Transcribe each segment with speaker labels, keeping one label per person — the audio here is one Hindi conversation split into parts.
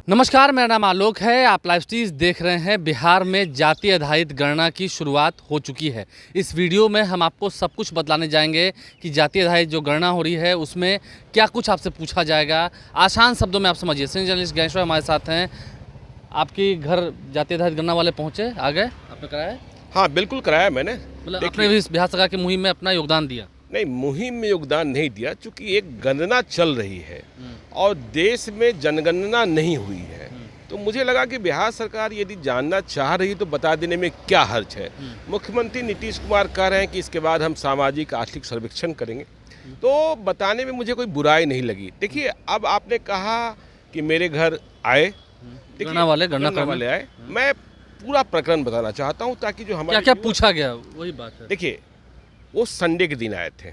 Speaker 1: नमस्कार, मेरा नाम आलोक है। आप लाइव स्ट्रीज देख रहे हैं। बिहार में जाति आधारित गणना की शुरुआत हो चुकी है। इस वीडियो में हम आपको सब कुछ बतलाने जाएंगे कि जाति आधारित जो गणना हो रही है उसमें क्या कुछ आपसे पूछा जाएगा। आसान शब्दों में आप समझिए। सीनियर जर्नलिस्ट ज्ञानेश्वर हमारे साथ हैं। आपकी घर जाति आधारित गणना वाले पहुँचे, आ गए, आपने कराया?
Speaker 2: हाँ, बिल्कुल कराया मैंने।
Speaker 1: मतलब आपने भी इस बिहार सरकार की मुहिम में अपना योगदान दिया?
Speaker 2: नहीं, मुहिम में योगदान नहीं दिया, चूंकि एक गणना चल रही है और देश में जनगणना नहीं हुई है, तो मुझे लगा कि बिहार सरकार यदि जानना चाह रही तो बता देने में क्या हर्ज है। मुख्यमंत्री नीतीश कुमार कह रहे हैं कि इसके बाद हम सामाजिक आर्थिक सर्वेक्षण करेंगे, तो बताने में मुझे कोई बुराई नहीं लगी। देखिए, अब आपने कहा कि मेरे घर आए,
Speaker 1: गणना वाले
Speaker 2: आए, मैं पूरा प्रकरण बताना चाहता हूँ ताकि जो हमारे
Speaker 1: क्या पूछा गया वही बात है।
Speaker 2: देखिए, वो संडे के दिन आए थे,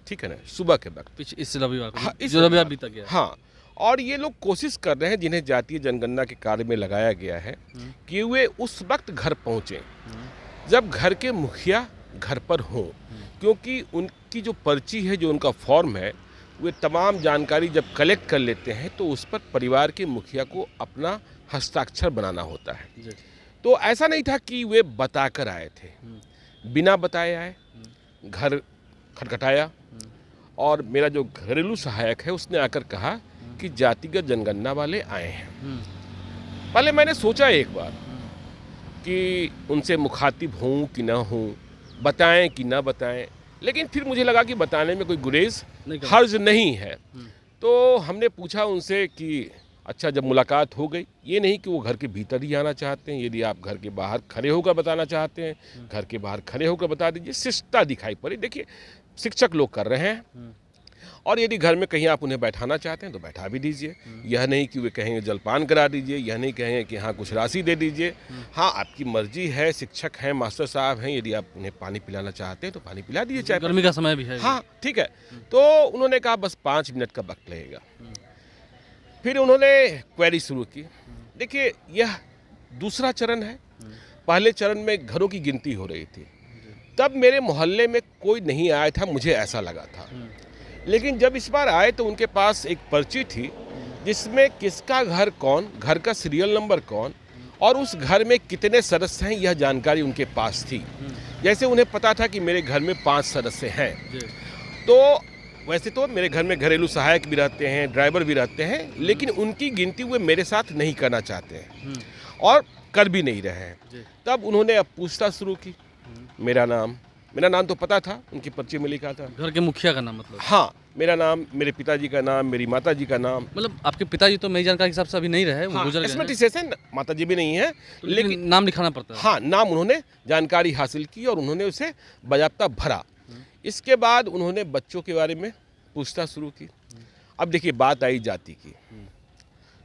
Speaker 2: ठीक है ना, सुबह के वक्त,
Speaker 1: इस रविवार को,
Speaker 2: हाँ,
Speaker 1: जो रविवार बीता गया।
Speaker 2: हाँ, और ये लोग कोशिश कर रहे हैं, जिन्हें जातीय जनगणना के कार्य में लगाया गया है, कि वे उस वक्त घर पहुंचे जब घर के मुखिया घर पर हों, क्योंकि उनकी जो पर्ची है, जो उनका फॉर्म है, वे तमाम जानकारी जब कलेक्ट कर लेते हैं तो उस पर परिवार के मुखिया को अपना हस्ताक्षर बनाना होता है। तो ऐसा नहीं था कि वे बताकर आए थे, बिना बताए आए, घर खटखटाया और मेरा जो घरेलू सहायक है उसने आकर कहा कि जातिगत जनगणना वाले आए हैं। पहले मैंने सोचा एक बार कि उनसे मुखातिब हूँ कि ना हूँ, बताएं कि ना बताएं, लेकिन फिर मुझे लगा कि बताने में कोई गुरेज हर्ज नहीं है। तो हमने पूछा उनसे कि अच्छा, जब मुलाकात हो गई, ये नहीं कि वो घर के भीतर ही आना चाहते हैं, यदि आप घर के बाहर खड़े होकर बताना चाहते हैं, घर के बाहर खड़े होकर बता दीजिए। शिष्टता दिखाई पड़ी। देखिए, शिक्षक लोग कर रहे हैं, और यदि घर में कहीं आप उन्हें बैठाना चाहते हैं तो बैठा भी दीजिए। यह नहीं कि वे कहेंगे जलपान करा दीजिए, यह नहीं कहेंगे कि हाँ कुछ राशि दे दीजिए। हाँ, आपकी मर्जी है, शिक्षक हैं, मास्टर साहब हैं, यदि आप उन्हें पानी पिलाना चाहते हैं तो पानी पिला दीजिए, चाहे
Speaker 1: गर्मी का समय भी है।
Speaker 2: हाँ, ठीक है। तो उन्होंने कहा बस 5 मिनट का वक्त लगेगा। फिर उन्होंने क्वेरी शुरू की। देखिए, यह दूसरा चरण है। पहले चरण में घरों की गिनती हो रही थी, तब मेरे मोहल्ले में कोई नहीं आया था, मुझे ऐसा लगा था। लेकिन जब इस बार आए तो उनके पास एक पर्ची थी जिसमें किसका घर कौन, घर का सीरियल नंबर कौन और उस घर में कितने सदस्य हैं, यह जानकारी उनके पास थी। जैसे उन्हें पता था कि मेरे घर में 5 सदस्य हैं, तो वैसे तो मेरे घर में घरेलू सहायक भी रहते हैं, ड्राइवर भी रहते हैं, लेकिन उनकी गिनती वे मेरे साथ नहीं करना चाहते हैं और कर भी नहीं रहे हैं। तब उन्होंने अब पूछताछ शुरू की। मेरा नाम तो पता था, उनकी पर्ची में लिखा था।
Speaker 1: घर के मुखिया का नाम मतलब?
Speaker 2: हाँ, मेरा नाम, मेरे पिताजी का नाम, मेरी माताजी का नाम।
Speaker 1: मतलब आपके पिताजी तो मेरी जानकारी के हिसाब से अभी नहीं रहे, वो गुजर गए
Speaker 2: हैं। माताजी भी नहीं है,
Speaker 1: लेकिन नाम लिखाना पड़ता है।
Speaker 2: हाँ, नाम उन्होंने जानकारी हासिल की और उन्होंने उसे बाज़ाब्ता भरा। इसके बाद उन्होंने बच्चों के बारे में पूछताछ शुरू की। अब देखिए, बात आई जाति की,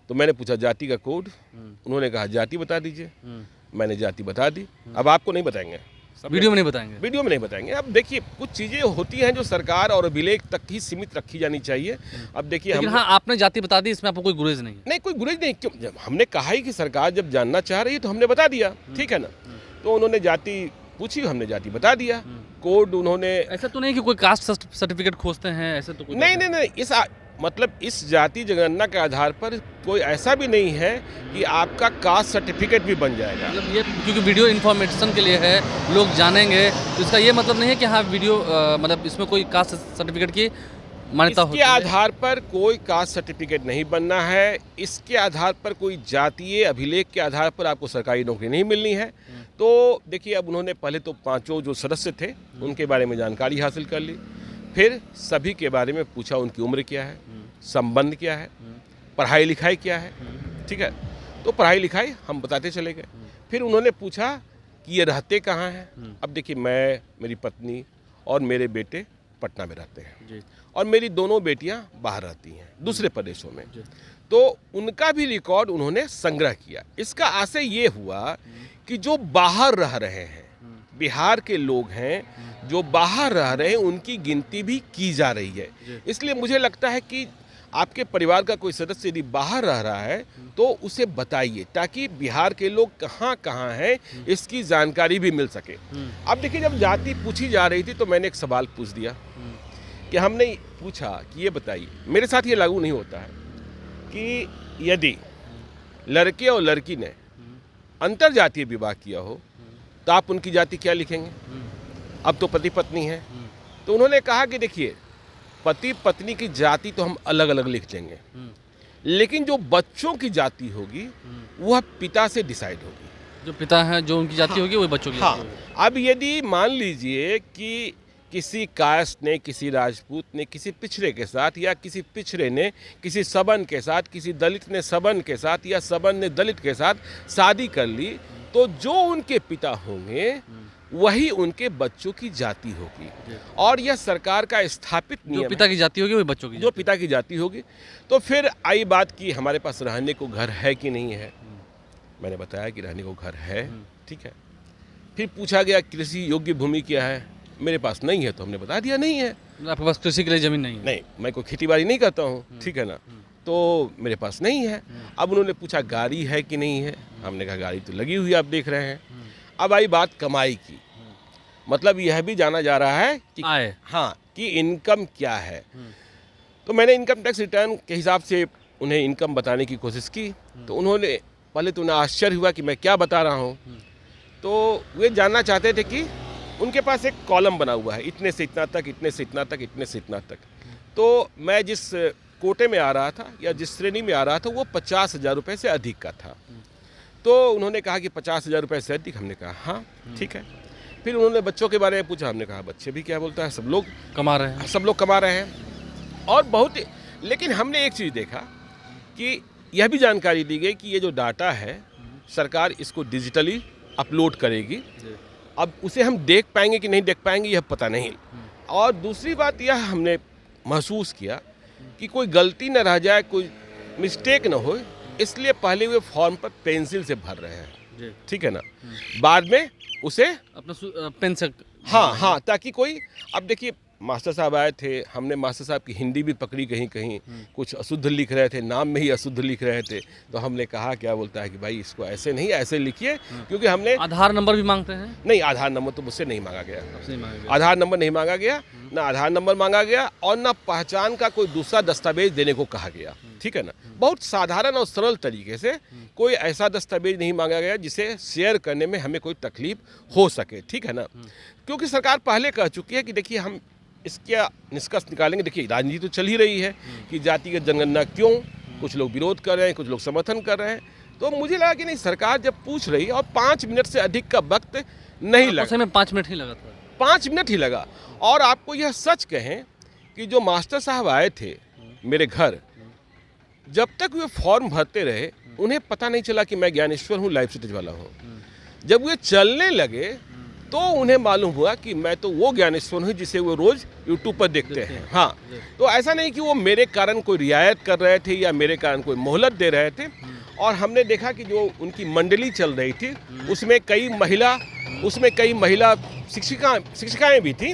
Speaker 2: तो मैंने पूछा जाति का कोड। उन्होंने कहा जाति बता दीजिए। मैंने जाति बता दी। अब आपको नहीं बताएंगे,
Speaker 1: वीडियो में नहीं बताएंगे।
Speaker 2: वीडियो में नहीं बताएंगे। अब देखिए, कुछ चीज़ें होती हैं जो सरकार और अभिलेख तक ही सीमित रखी जानी चाहिए। अब देखिए,
Speaker 1: हाँ, आपने जाति बता दी, इसमें आपको कोई गुरेज नहीं?
Speaker 2: नहीं, कोई गुरेज नहीं। क्यों? जब हमने कहा ही कि सरकार जब जानना चाह रही है तो हमने बता दिया, ठीक है ना। तो उन्होंने जाति पूछी, हमने जाति बता दिया। कोड उन्होंने,
Speaker 1: ऐसा तो नहीं कि कोई कास्ट सर्टिफिकेट खोजते हैं, ऐसे तो कोई
Speaker 2: नहीं, इस जाति जनगणना के आधार पर कोई ऐसा भी नहीं है कि आपका कास्ट सर्टिफिकेट भी बन जाएगा।
Speaker 1: मतलब ये क्योंकि वीडियो इन्फॉर्मेशन के लिए है, लोग जानेंगे, तो इसका ये मतलब नहीं है कि हाँ वीडियो मतलब इसमें कोई कास्ट सर्टिफिकेट की मान्यता होती है।
Speaker 2: इसके आधार पर कोई कास्ट सर्टिफिकेट नहीं बनना है। इसके आधार पर कोई जातीय अभिलेख के आधार पर आपको सरकारी नौकरी नहीं मिलनी है। तो देखिए, अब उन्होंने पहले तो 5 जो सदस्य थे उनके बारे में जानकारी हासिल कर ली, फिर सभी के बारे में पूछा, उनकी उम्र क्या है, संबंध क्या है, पढ़ाई लिखाई क्या है, ठीक है। तो पढ़ाई लिखाई हम बताते चले गए। फिर उन्होंने पूछा कि ये रहते कहाँ हैं। अब देखिए, मैं, मेरी पत्नी और मेरे बेटे पटना में रहते हैं और मेरी दोनों बेटियां बाहर रहती हैं दूसरे प्रदेशों में। तो उनका भी रिकॉर्ड उन्होंने संग्रह किया। इसका आशय ये हुआ कि जो बाहर रह रहे हैं, बिहार के लोग हैं जो बाहर रह रहे हैं, उनकी गिनती भी की जा रही है। इसलिए मुझे लगता है कि आपके परिवार का कोई सदस्य यदि बाहर रह रहा है तो उसे बताइए, ताकि बिहार के लोग कहाँ कहाँ हैं इसकी जानकारी भी मिल सके। अब देखिए, जब जाति पूछी जा रही थी तो मैंने एक सवाल पूछ दिया कि हमने पूछा कि ये बताइए, मेरे साथ ये लागू नहीं होता है कि यदि लड़के और लड़की ने अंतर जातीय विवाह किया हो तो आप उनकी जाति क्या लिखेंगे? अब तो पति पत्नी है, तो उन्होंने कहा कि देखिए पति पत्नी की जाति तो हम अलग अलग लिख देंगे, लेकिन जो बच्चों की जाति होगी वह पिता से डिसाइड होगी।
Speaker 1: जो पिता हैं जो उनकी जाति होगी वही बच्चों की जाति होगी।
Speaker 2: अब यदि मान लीजिए कि किसी कास्ट ने, किसी राजपूत ने किसी पिछड़े के साथ, या किसी पिछड़े ने किसी सबन के साथ, किसी दलित ने सबन के साथ, या सबन ने दलित के साथ शादी कर ली, तो जो उनके पिता होंगे वही उनके बच्चों की जाति होगी। और यह सरकार का स्थापित नियम
Speaker 1: जो पिता की जाति होगी वही बच्चों की
Speaker 2: जो पिता की जाति होगी। तो फिर आई बात कि हमारे पास रहने को घर है कि नहीं है। मैंने बताया कि रहने को घर है, ठीक है। फिर पूछा गया कृषि योग्य भूमि क्या है, मेरे पास नहीं है, तो हमने बता दिया नहीं है।
Speaker 1: आपके पास कृषि के लिए जमीन नहीं है?
Speaker 2: नहीं, मैं कोई खेती बाड़ी नहीं करता हूँ, ठीक है ना, तो मेरे पास नहीं है। अब उन्होंने पूछा गाड़ी है कि नहीं है, हमने कहा गाड़ी तो लगी हुई आप देख रहे हैं। अब आई बात कमाई की, मतलब यह भी जाना जा रहा है कि
Speaker 1: आय,
Speaker 2: हाँ, कि इनकम क्या है। तो मैंने इनकम टैक्स रिटर्न के हिसाब से उन्हें इनकम बताने की कोशिश की, तो उन्होंने पहले तो उन्हें आश्चर्य हुआ कि मैं क्या बता रहा हूँ। तो वे जानना चाहते थे कि उनके पास एक कॉलम बना हुआ है, इतने से इतना तक, इतने से इतना तक, इतने से इतना तक। तो मैं जिस कोटे में आ रहा था या जिस श्रेणी में आ रहा था वो 50,000 रुपये से अधिक का था। तो उन्होंने कहा कि 50,000 रुपये से अधिक, हमने कहा हाँ ठीक है। फिर उन्होंने बच्चों के बारे में पूछा, हमने कहा बच्चे भी क्या बोलता है, सब लोग
Speaker 1: कमा रहे हैं,
Speaker 2: सब लोग कमा रहे हैं। और बहुत, लेकिन हमने एक चीज़ देखा कि यह भी जानकारी दी गई कि ये जो डाटा है सरकार इसको डिजिटली अपलोड करेगी। अब उसे हम देख पाएंगे कि नहीं देख पाएंगे यह पता नहीं। और दूसरी बात यह हमने महसूस किया कि कोई गलती न रह जाए, कोई मिस्टेक न हो, इसलिए पहले वे फॉर्म पर पेंसिल से भर रहे हैं, ठीक है ना, बाद में उसे
Speaker 1: अपना पेन से,
Speaker 2: हाँ, ताकि कोई, अब देखिए मास्टर साहब आए थे, हमने मास्टर साहब की हिंदी भी पकड़ी कहीं कहीं, कुछ अशुद्ध लिख रहे थे, नाम में ही अशुद्ध लिख रहे थे, तो हमने कहा क्या बोलता है कि भाई इसको ऐसे नहीं, ऐसे लिखिए, क्योंकि हमने
Speaker 1: आधार नंबर भी मांगते हैं।
Speaker 2: नहीं, आधार नंबर तो मुझसे नहीं मांगा गया, आधार नंबर नहीं मांगा गया, ना आधार नंबर मांगा गया और ना पहचान का कोई दूसरा दस्तावेज देने को कहा गया, ठीक है ना। बहुत साधारण और सरल तरीके से कोई ऐसा दस्तावेज नहीं मांगा गया जिसे शेयर करने में हमें कोई तकलीफ हो सके, ठीक है ना। क्योंकि सरकार पहले कह चुकी है कि देखिए हम इसका निष्कर्ष निकालेंगे। देखिए राजनीति तो चल ही रही है कि जातिगत जनगणना क्यों, कुछ लोग विरोध कर रहे हैं, कुछ लोग समर्थन कर रहे हैं। तो मुझे लगा कि नहीं, सरकार जब पूछ रही, और 5 मिनट से अधिक का वक्त नहीं लगा,
Speaker 1: में 5 मिनट ही लगा था,
Speaker 2: 5 मिनट ही लगा। और आपको यह सच कहें कि जो मास्टर साहब आए थे मेरे घर, जब तक वे फॉर्म भरते रहे उन्हें पता नहीं चला कि मैं ज्ञानेश्वर हूँ, लाइफ सिटीज वाला हूँ। जब वे चलने लगे तो उन्हें मालूम हुआ कि मैं तो वो ज्ञानेश्वर हूँ जिसे वो रोज यूट्यूब पर देखते हैं। हाँ, तो ऐसा नहीं कि वो मेरे कारण कोई रियायत कर रहे थे या मेरे कारण कोई मोहलत दे रहे थे। और हमने देखा कि जो उनकी मंडली चल रही थी उसमें कई महिला शिक्षिकाएं भी थी।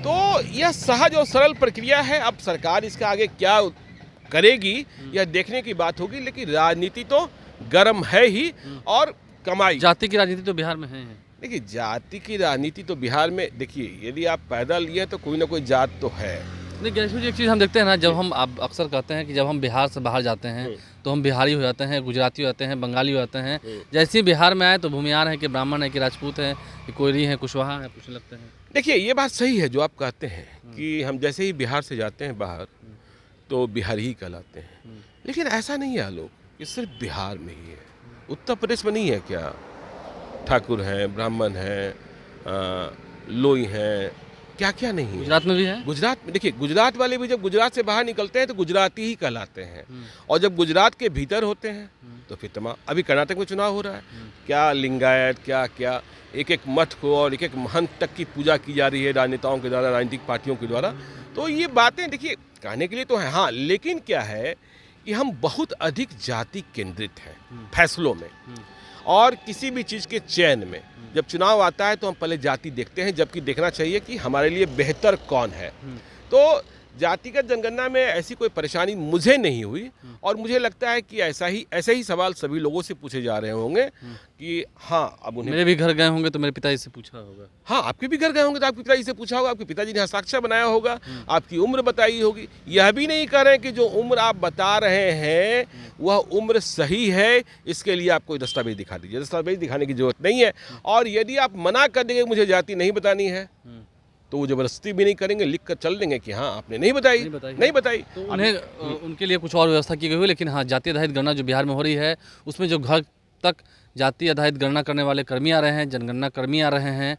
Speaker 2: तो यह सहज और सरल प्रक्रिया है। अब सरकार इसका आगे क्या करेगी यह देखने की बात होगी, लेकिन राजनीति तो गर्म है ही। और कमाई,
Speaker 1: जाति की राजनीति तो बिहार में है।
Speaker 2: देखिए जाति की राजनीति तो बिहार में, देखिए यदि आप पैदा लिए तो कोई ना कोई जात तो है।
Speaker 1: नहीं गणेश जी, एक चीज़ हम देखते हैं ना, जब हम आप अक्सर कहते हैं कि जब हम बिहार से बाहर जाते हैं तो हम बिहारी हो जाते हैं, गुजराती हो जाते हैं, बंगाली हो जाते हैं। जैसे ही बिहार में आए तो भूमियार हैं कि ब्राह्मण है कि राजपूत है कि कोयरी है, कुशवाहा है, पूछने लगते हैं।
Speaker 2: देखिए ये बात सही है जो आप कहते हैं कि हम जैसे ही बिहार से जाते हैं बाहर तो बिहारी ही कहलाते हैं, लेकिन ऐसा नहीं है आलोक, ये सिर्फ बिहार में ही है। उत्तर प्रदेश में नहीं है क्या? ठाकुर हैं, ब्राह्मण हैं, लोई हैं, क्या क्या नहीं है।
Speaker 1: गुजरात में भी है।
Speaker 2: गुजरात में देखिए, गुजरात वाले भी जब गुजरात से बाहर निकलते हैं तो गुजराती ही कहलाते हैं। और जब गुजरात के भीतर होते हैं तो फिर तमाम, अभी कर्नाटक में चुनाव हो रहा है, क्या लिंगायत, क्या क्या एक एक मठ को और एक एक महंत तक की पूजा की जा रही है राजनेताओं के द्वारा, राजनीतिक पार्टियों के द्वारा। तो ये बातें देखिए कहने के लिए तो है, हाँ, लेकिन क्या है कि हम बहुत अधिक जाति केंद्रित हैं फैसलों में और किसी भी चीज़ के चयन में। जब चुनाव आता है तो हम पहले जाति देखते हैं, जबकि देखना चाहिए कि हमारे लिए बेहतर कौन है। तो जातिगत जनगणना में ऐसी कोई परेशानी मुझे नहीं हुई और मुझे लगता है कि ऐसे ही सवाल सभी लोगों से पूछे जा रहे होंगे कि हाँ अब उन्हें
Speaker 1: मेरे भी घर गए होंगे तो मेरे पिताजी से पूछा होगा।
Speaker 2: हाँ, आपके भी घर गए होंगे तो आपके पिताजी से पूछा होगा, आपके पिताजी ने हस्ताक्षर बनाया होगा, आपकी उम्र बताई होगी। यह भी नहीं कह रहे हैं कि जो उम्र आप बता रहे हैं वह उम्र सही है, इसके लिए आप कोई दस्तावेज दिखा दीजिए। दस्तावेज दिखाने की जरूरत नहीं है। और यदि आप मना कर देंगे मुझे जाति नहीं बतानी है तो वो जबरदस्ती भी नहीं करेंगे, लिख कर चल देंगे कि हाँ आपने नहीं बताई।
Speaker 1: तो उन्हें उनके लिए कुछ और व्यवस्था की गई हुई। लेकिन हाँ, जाति आधारित गणना जो बिहार में हो रही है उसमें जो घर तक जाति आधारित गणना करने वाले कर्मी आ रहे हैं, जनगणना कर्मी आ रहे हैं,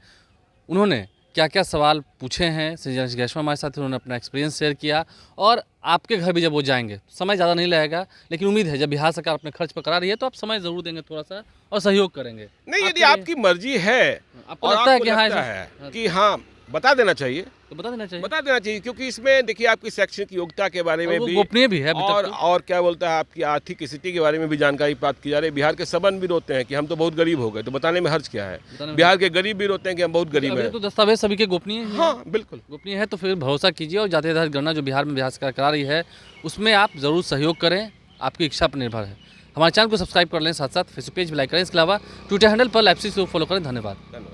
Speaker 1: उन्होंने क्या क्या सवाल पूछे हैं श्री गैश्वा हमारे साथ, उन्होंने अपना एक्सपीरियंस शेयर किया। और आपके घर भी जब वो जाएंगे समय ज़्यादा नहीं लगेगा, लेकिन उम्मीद है जब बिहार सरकार अपने खर्च पर करा रही है तो आप समय ज़रूर देंगे थोड़ा सा और सहयोग करेंगे।
Speaker 2: नहीं, यदि आपकी मर्जी है
Speaker 1: आपको
Speaker 2: और
Speaker 1: लगता है
Speaker 2: आपको
Speaker 1: कि हाँ
Speaker 2: लगता है कि हाँ बता देना चाहिए
Speaker 1: तो बता देना चाहिए,
Speaker 2: क्योंकि इसमें देखिए आपकी शैक्षणिक योग्यता के बारे में
Speaker 1: वो
Speaker 2: भी
Speaker 1: गोपनीय भी है अभी तक तो।
Speaker 2: और क्या बोलता है आपकी आर्थिक स्थिति के बारे में भी जानकारी प्राप्त की जा रही है। बिहार के सबन भी रोते हैं कि हम तो बहुत गरीब हो गए, तो बताने में हर्ज क्या है। बिहार के गरीब भी रोते हैं कि हम बहुत गरीब हैं।
Speaker 1: तो दस्तावेज सभी के गोपनीय हैं।
Speaker 2: हाँ बिल्कुल
Speaker 1: गोपनीय है, तो फिर भरोसा कीजिए और जाति आधारित गणना जो बिहार सरकार करा रही है उसमें आप ज़रूर सहयोग करें, आपकी इच्छा पर निर्भर है। हमारे चैनल को सब्सक्राइब कर लें, साथ साथ फेसबुक पेज भी लाइक करें। इसके अलावा ट्विटर हैंडल पर लाइव स्ट्रीम को फॉलो करें। धन्यवाद।